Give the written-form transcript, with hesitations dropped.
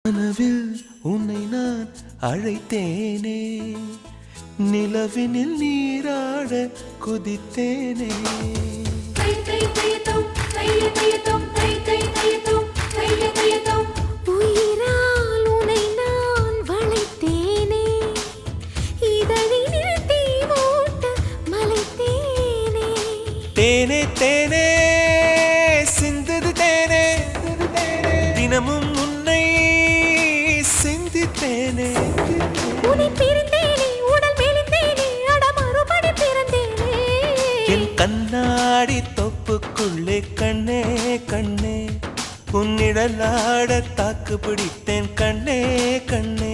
கனவில் உன்னை நான் அழைத்தேனே, நிலவினில் நீராட குதித்தேனே. உயிரால் உன்னை நான் வளைத்தேனே, இதழினில் தீ மூட்ட மலைத்தேனே. தேனே தேனே சிந்தது தேனே, தினமும் உன்னை சிந்தித்தேனே. உன்னை பிரிந்தேனே, உடல் மெலிந்தேனே, அட மறுபடி பிறந்தேனே. என் கண்ணாடி தொப்புக்குள்ளே கண்ணே கண்ணே, உன்னிடலாட தாக்கு பிடித்தேன் கண்ணே கண்ணே.